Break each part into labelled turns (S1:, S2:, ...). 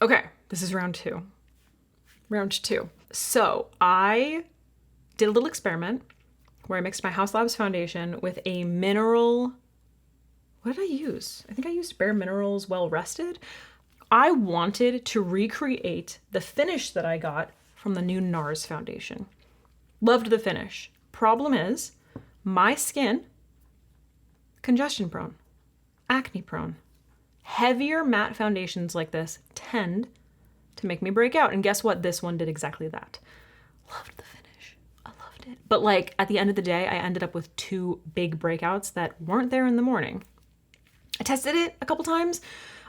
S1: Okay, this is round two. Round two. So I did a little experiment where I mixed my House Labs foundation with a mineral. What did I use? I think I used Bare Minerals Well Rested. I wanted to recreate the finish that I got from the new NARS foundation. Loved the finish. Problem is, my skin, congestion prone, acne prone. Heavier matte foundations like this tend to make me break out. And guess what? This one did exactly that. Loved the finish. I loved it. But like at the end of the day, I ended up with 2 big breakouts that weren't there in the morning. I tested it a couple times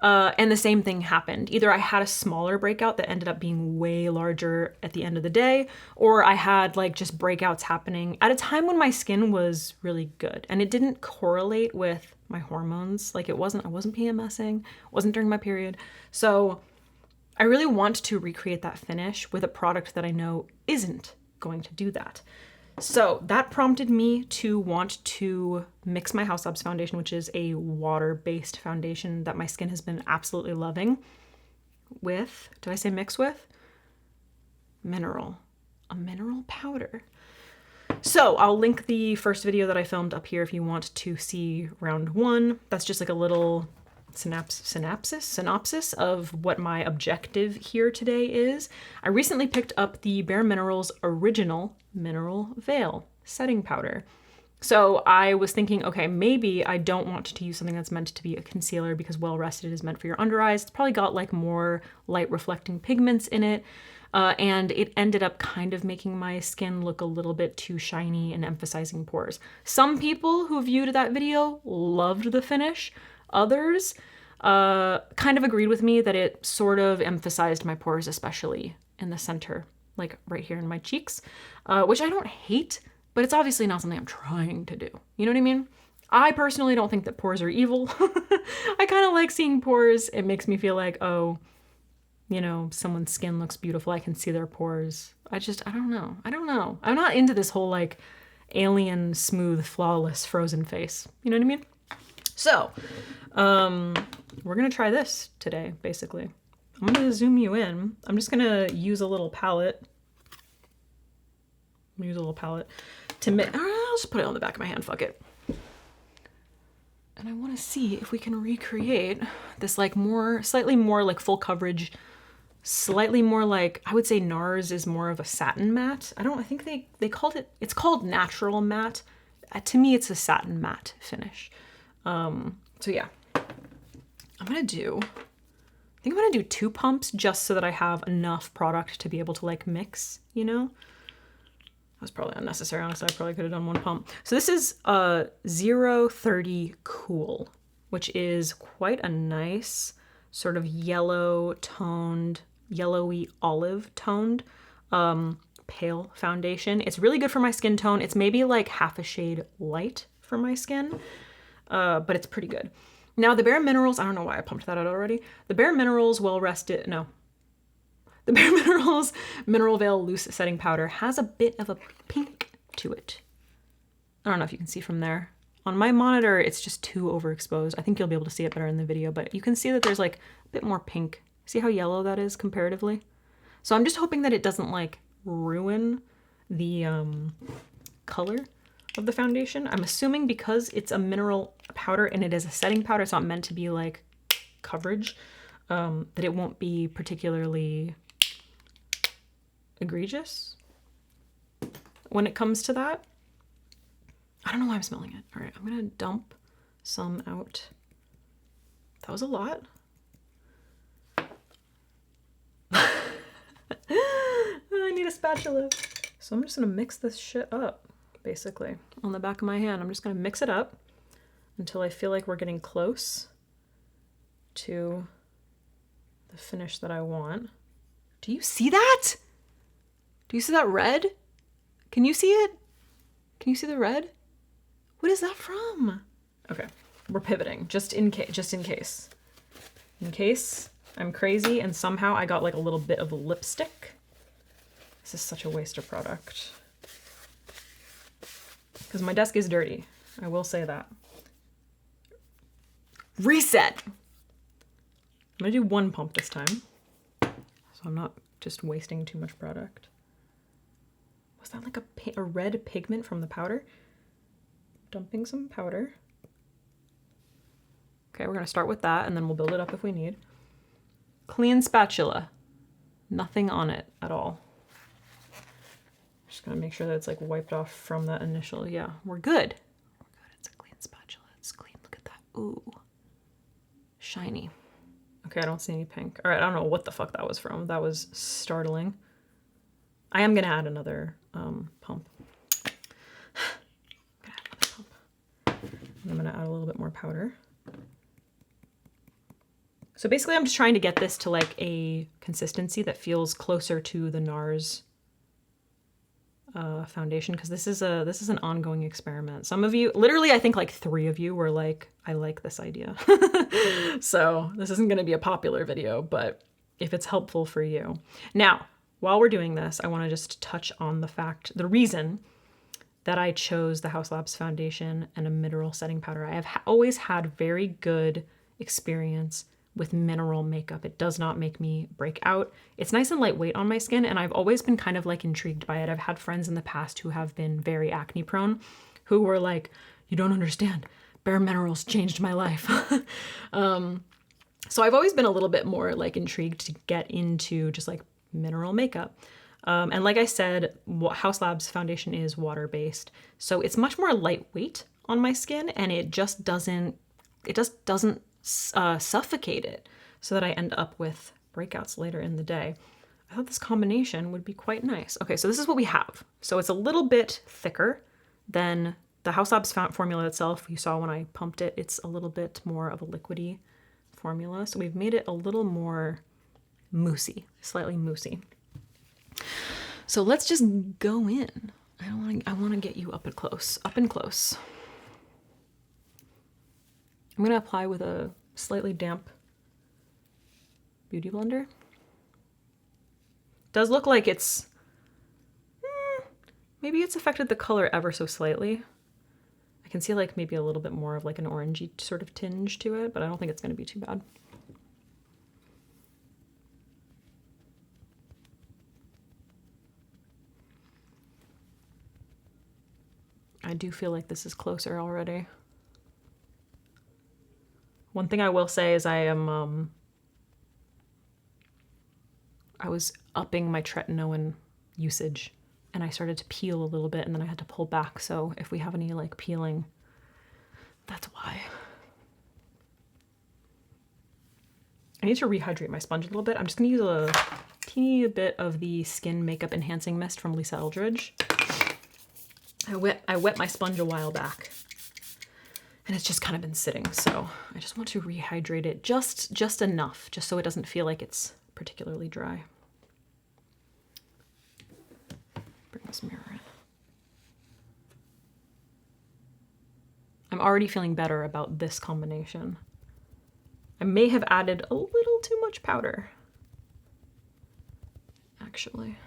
S1: and the same thing happened. Either I had a smaller breakout that ended up being way larger at the end of the day, or I had like just breakouts happening at a time when my skin was really good and it didn't correlate with my hormones. Like I wasn't PMSing, wasn't during my period. So I really want to recreate that finish with a product that I know isn't going to do that. So that prompted me to want to mix my House Labs foundation, which is a water-based foundation that my skin has been absolutely loving, with, did I say mix with? A mineral powder. So I'll link the first video that I filmed up here if you want to see round 1. That's just like a little synopsis of what my objective here today is. I recently picked up the Bare Minerals Original Mineral Veil Setting Powder. So I was thinking, okay, maybe I don't want to use something that's meant to be a concealer because Well Rested is meant for your under eyes. It's probably got like more light reflecting pigments in it. And it ended up kind of making my skin look a little bit too shiny and emphasizing pores. Some people who viewed that video loved the finish. Others kind of agreed with me that it sort of emphasized my pores, especially in the center, like right here in my cheeks, which I don't hate, but it's obviously not something I'm trying to do. You know what I mean? I personally don't think that pores are evil. I kind of like seeing pores. It makes me feel like, oh, you know, someone's skin looks beautiful. I can see their pores. I don't know. I'm not into this whole like alien, smooth, flawless, frozen face. You know what I mean? So, we're gonna try this today, basically. I'm gonna zoom you in. I'm just gonna use a little palette. To mix. I'll just put it on the back of my hand, fuck it. And I wanna see if we can recreate this like slightly more like full coverage, slightly more like, I would say NARS is more of a satin matte. I think they called it's called natural matte. To me, it's a satin matte finish. So yeah, I think I'm gonna do 2 pumps just so that I have enough product to be able to like mix, you know? That was probably unnecessary, honestly. I probably could have done 1 pump. So this is 030 Cool, which is quite a nice sort of yellowy olive toned, pale foundation. It's really good for my skin tone. It's maybe like half a shade light for my skin. But it's pretty good. Now the Bare Minerals, I don't know why I pumped that out already. The Bare Minerals the Bare Minerals Mineral Veil Loose Setting Powder has a bit of a pink to it. I don't know if you can see from there. On my monitor, it's just too overexposed. I think you'll be able to see it better in the video, but you can see that there's like a bit more pink. See how yellow that is comparatively? So I'm just hoping that it doesn't like ruin the color of the foundation. I'm assuming because it's a mineral powder and it is a setting powder, it's not meant to be like coverage, that it won't be particularly egregious when it comes to that. I don't know why I'm smelling it. All right, I'm gonna dump some out. That was a lot. I need a spatula. So I'm just gonna mix this shit up. Basically, on the back of my hand. I'm just gonna mix it up until I feel like we're getting close to the finish that I want. Do you see that? Do you see that red? Can you see it? Can you see the red? What is that from? Okay, we're pivoting just in case. In case I'm crazy and somehow I got like a little bit of lipstick. This is such a waste of product. Because my desk is dirty. I will say that. Reset! I'm gonna do 1 pump this time. I'm not just wasting too much product. Was that like a red pigment from the powder? Dumping some powder. Okay, we're gonna start with that and then we'll build it up if we need. Clean spatula. Nothing on it at all. Just gonna make sure that it's like wiped off from that initial, yeah, we're good. We're good, it's a clean spatula, it's clean, look at that, ooh. Shiny. Okay, I don't see any pink. All right, I don't know what the fuck that was from. That was startling. I am gonna add another pump. I'm gonna add a little bit more powder. So basically I'm just trying to get this to like a consistency that feels closer to the NARS foundation, because this is an ongoing experiment. Some of you, literally I think like 3 of you were like, I like this idea. So this isn't gonna be a popular video, but if it's helpful for you. Now, while we're doing this, I wanna just touch on the reason that I chose the Haus Labs foundation and a mineral setting powder. I have always had very good experience with mineral makeup. It does not make me break out. It's nice and lightweight on my skin, and I've always been kind of like intrigued by it. I've had friends in the past who have been very acne prone, who were like, you don't understand, Bare Minerals changed my life. So I've always been a little bit more like intrigued to get into just like mineral makeup. And like I said, Haus Labs foundation is water-based, so it's much more lightweight on my skin, and it just doesn't suffocate it so that I end up with breakouts later in the day. I thought this combination would be quite nice. Okay, so this is what we have. So it's a little bit thicker than the Haus Labs formula itself. You saw when I pumped it, it's a little bit more of a liquidy formula. So we've made it a little more moussey, slightly moussey. So let's just go in. I want to get you up and close, I'm gonna apply with a slightly damp beauty blender. Does look like it's, maybe it's affected the color ever so slightly. I can see like maybe a little bit more of like an orangey sort of tinge to it, but I don't think it's gonna be too bad. I do feel like this is closer already. One thing I will say is I was upping my tretinoin usage, and I started to peel a little bit and then I had to pull back. So if we have any like peeling, that's why. I need to rehydrate my sponge a little bit. I'm just gonna use a teeny bit of the Skin Makeup Enhancing Mist from Lisa Eldridge. I wet my sponge a while back, and it's just kind of been sitting, so I just want to rehydrate it just enough, just so it doesn't feel like it's particularly dry. Bring this mirror in. I'm already feeling better about this combination. I may have added a little too much powder, actually.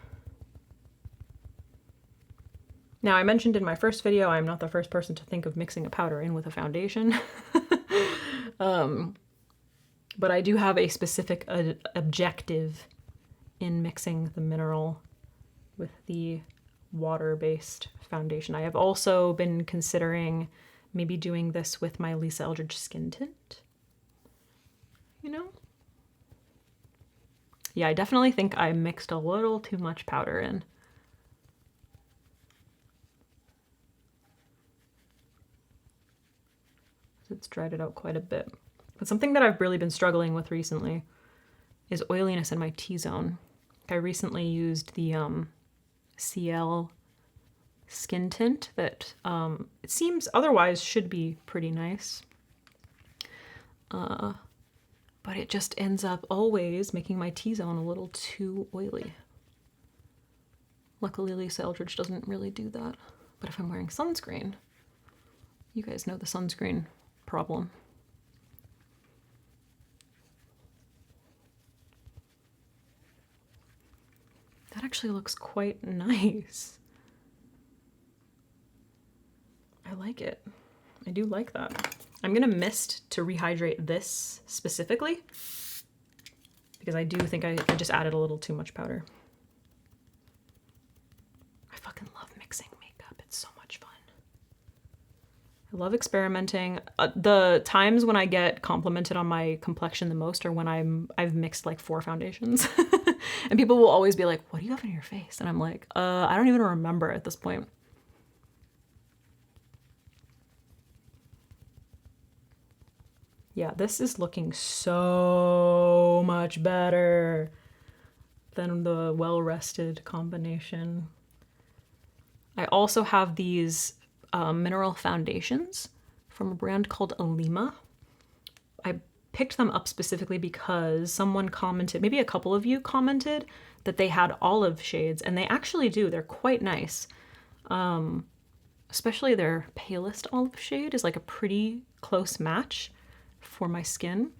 S1: Now, I mentioned in my first video, I'm not the first person to think of mixing a powder in with a foundation. But I do have a specific objective in mixing the mineral with the water-based foundation. I have also been considering maybe doing this with my Lisa Eldridge skin tint. You know? Yeah, I definitely think I mixed a little too much powder in. It's dried it out quite a bit. But something that I've really been struggling with recently is oiliness in my T-zone. I recently used the CL skin tint that it seems otherwise should be pretty nice. But it just ends up always making my T-zone a little too oily. Luckily, Lisa Eldridge doesn't really do that. But if I'm wearing sunscreen, you guys know the sunscreen problem. That actually looks quite nice. I like it. I do like that. I'm gonna mist to rehydrate this specifically because I do think I just added a little too much powder. I fucking love mixing makeup. It's so much fun. I love experimenting. The times when I get complimented on my complexion the most are when I've mixed like 4 foundations. And people will always be like, what do you have on your face? And I'm like, I don't even remember at this point. Yeah, this is looking so much better than the well-rested combination. I also have these mineral foundations from a brand called Alima. I picked them up specifically because someone commented, maybe a couple of you commented, that they had olive shades, and they actually do. They're quite nice. Especially their palest olive shade is like a pretty close match for my skin.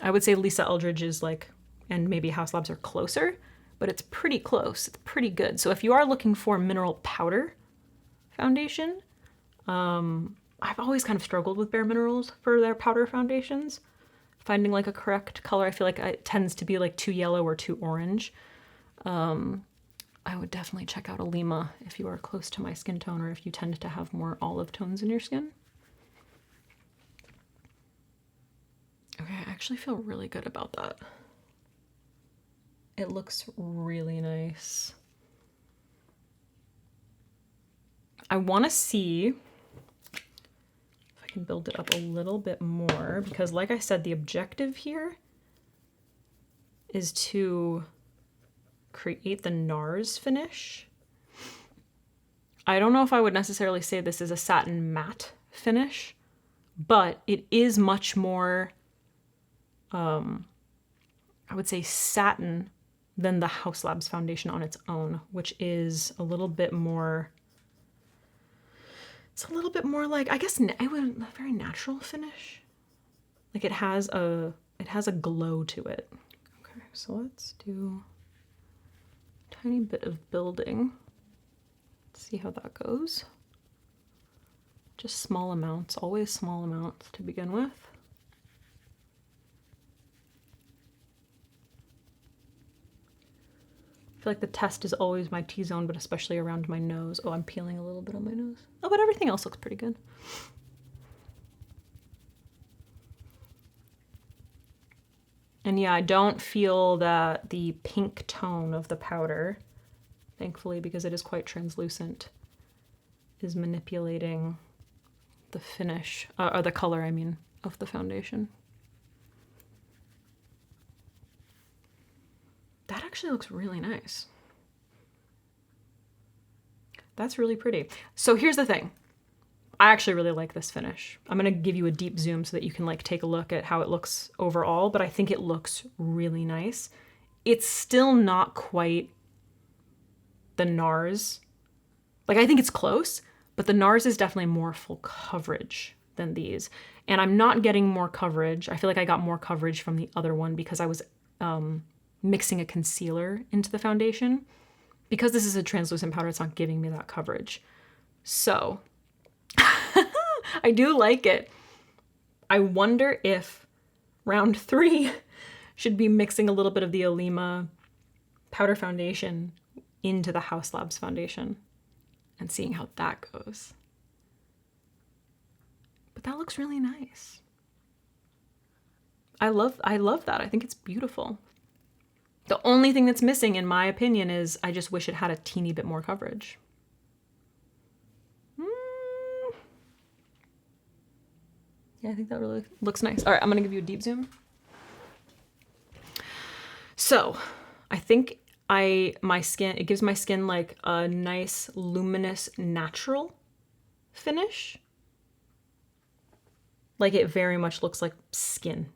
S1: I would say Lisa Eldridge is like, and maybe House Labs are closer, but it's pretty close. It's pretty good. So if you are looking for mineral powder foundation, I've always kind of struggled with Bare Minerals for their powder foundations. Finding like a correct color, I feel like it tends to be like too yellow or too orange. I would definitely check out Alima if you are close to my skin tone or if you tend to have more olive tones in your skin. Okay, I actually feel really good about that. It looks really nice. I want to see if I can build it up a little bit more, because like I said, the objective here is to create the NARS finish. I don't know if I would necessarily say this is a satin matte finish, but it is much more, I would say, satin than the House Labs foundation on its own, which is a little bit more, it's a little bit more like, I guess, a very natural finish. Like it has a glow to it. Okay, so let's do a tiny bit of building. Let's see how that goes. Just small amounts, always small amounts to begin with. I feel like the test is always my T-zone, but especially around my nose. Oh, I'm peeling a little bit on my nose. Oh, but everything else looks pretty good. And yeah, I don't feel that the pink tone of the powder, thankfully, because it is quite translucent, is manipulating the finish, or the color, I mean, of the foundation. That actually looks really nice. That's really pretty. So here's the thing. I actually really like this finish. I'm gonna give you a deep zoom so that you can like take a look at how it looks overall, but I think it looks really nice. It's still not quite the NARS. Like I think it's close, but the NARS is definitely more full coverage than these. And I'm not getting more coverage. I feel like I got more coverage from the other one because I was mixing a concealer into the foundation. Because this is a translucent powder, it's not giving me that coverage. So I do like it. I wonder if round 3 should be mixing a little bit of the Alima powder foundation into the House Labs foundation and seeing how that goes. But that looks really nice. I love that. I think it's beautiful. The only thing that's missing, in my opinion, is I just wish it had a teeny bit more coverage. Yeah, I think that really looks nice. All right, I'm gonna give you a deep zoom. So, I think my skin, it gives my skin like a nice, luminous, natural finish. Like it very much looks like skin.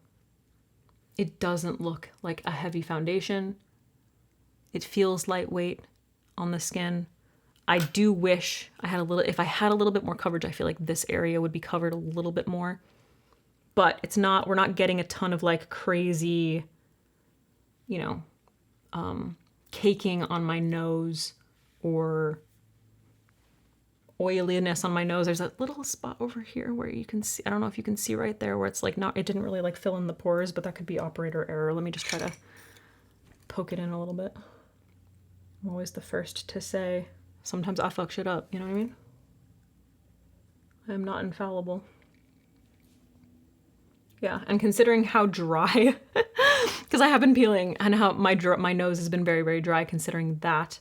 S1: It doesn't look like a heavy foundation. It feels lightweight on the skin. I do wish I had if I had a little bit more coverage, I feel like this area would be covered a little bit more. But it's not, we're not getting a ton of like crazy, you know, caking on my nose or oiliness on my nose. There's a little spot over here where you can see, I don't know if you can see right there where it's like not, it didn't really like fill in the pores, but that could be operator error. Let me just try to poke it in a little bit. I'm always the first to say, sometimes I fuck shit up, you know what I mean? I'm not infallible. Yeah, and considering how dry, because I have been peeling, and how my nose has been very, very dry, considering that,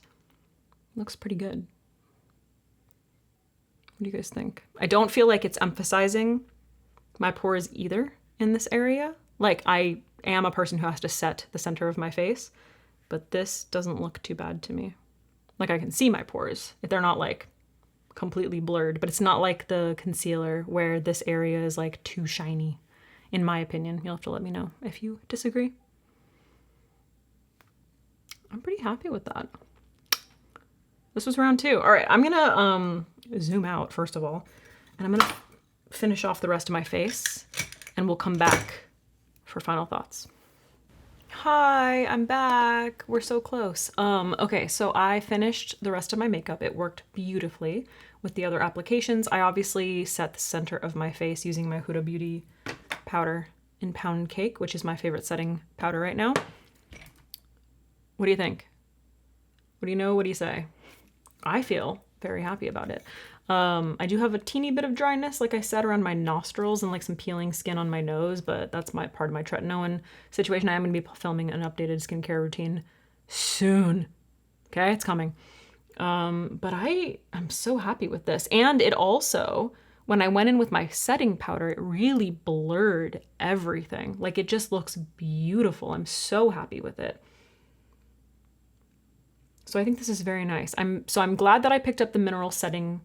S1: looks pretty good. What do you guys think? I don't feel like it's emphasizing my pores either in this area. Like, I am a person who has to set the center of my face, but this doesn't look too bad to me. Like, I can see my pores. They're not like completely blurred, but it's not like the concealer where this area is like too shiny, in my opinion. You'll have to let me know if you disagree. I'm pretty happy with that. This was round 2. All right, I'm gonna zoom out first of all, and I'm gonna finish off the rest of my face, and we'll come back for final thoughts. Hi, I'm back. We're so close. Okay, so I finished the rest of my makeup. It worked beautifully with the other applications. I obviously set the center of my face using my Huda Beauty powder in Pound Cake, which is my favorite setting powder right now. What do you think? What do you know? What do you say? I feel very happy about it. I do have a teeny bit of dryness, like I said, around my nostrils and like some peeling skin on my nose, but that's my part of my tretinoin situation. I am going to be filming an updated skincare routine soon. Okay, it's coming. But I'm so happy with this. And it also, when I went in with my setting powder, it really blurred everything. Like, it just looks beautiful. I'm so happy with it. So I think this is very nice. I'm glad that I picked up the mineral setting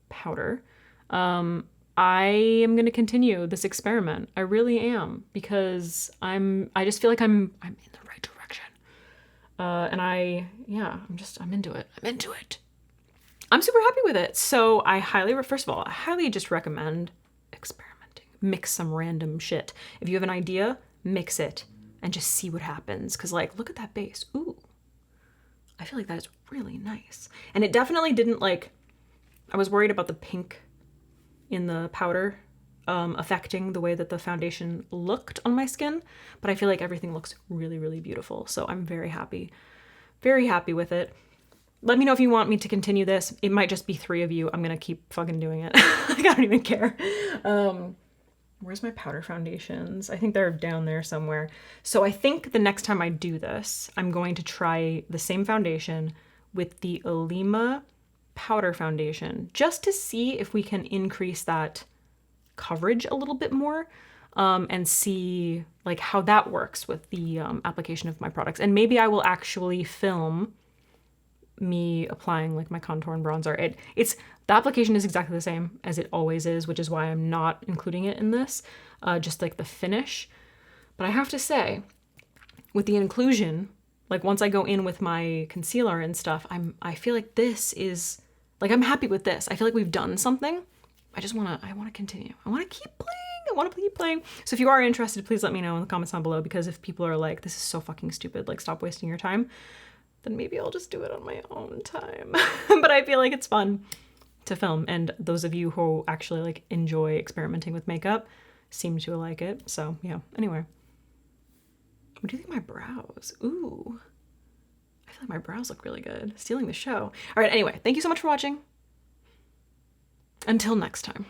S1: powder. I am going to continue this experiment. I really am, because I just feel like I'm in the right direction. And I'm into it. I'm into it. I'm super happy with it. So I first of all, I highly just recommend experimenting. Mix some random shit. If you have an idea, mix it and just see what happens. Cause like, look at that base. Ooh. I feel like that is really nice. And it definitely didn't like, I was worried about the pink in the powder affecting the way that the foundation looked on my skin, but I feel like everything looks really, really beautiful. So I'm very happy with it. Let me know if you want me to continue this. It might just be 3 of you. I'm gonna keep fucking doing it. Like, I don't even care. Where's my powder foundations? I think they're down there somewhere. So I think the next time I do this, I'm going to try the same foundation with the Olema powder foundation, just to see if we can increase that coverage a little bit more, and see like how that works with the application of my products. And maybe I will actually film me applying like my contour and bronzer. The application is exactly the same as it always is, which is why I'm not including it in this, just like the finish. But I have to say, with the inclusion, like once I go in with my concealer and stuff, I feel like this is, like, I'm happy with this. I feel like we've done something. I want to continue. I want to keep playing. So if you are interested, please let me know in the comments down below, because if people are like, this is so fucking stupid, like stop wasting your time, then maybe I'll just do it on my own time. But I feel like it's fun to film, and those of you who actually like enjoy experimenting with makeup seem to like it. So yeah, anyway. What do you think of my brows? Ooh, I feel like my brows look really good. Stealing the show. All right, anyway, thank you so much for watching. Until next time.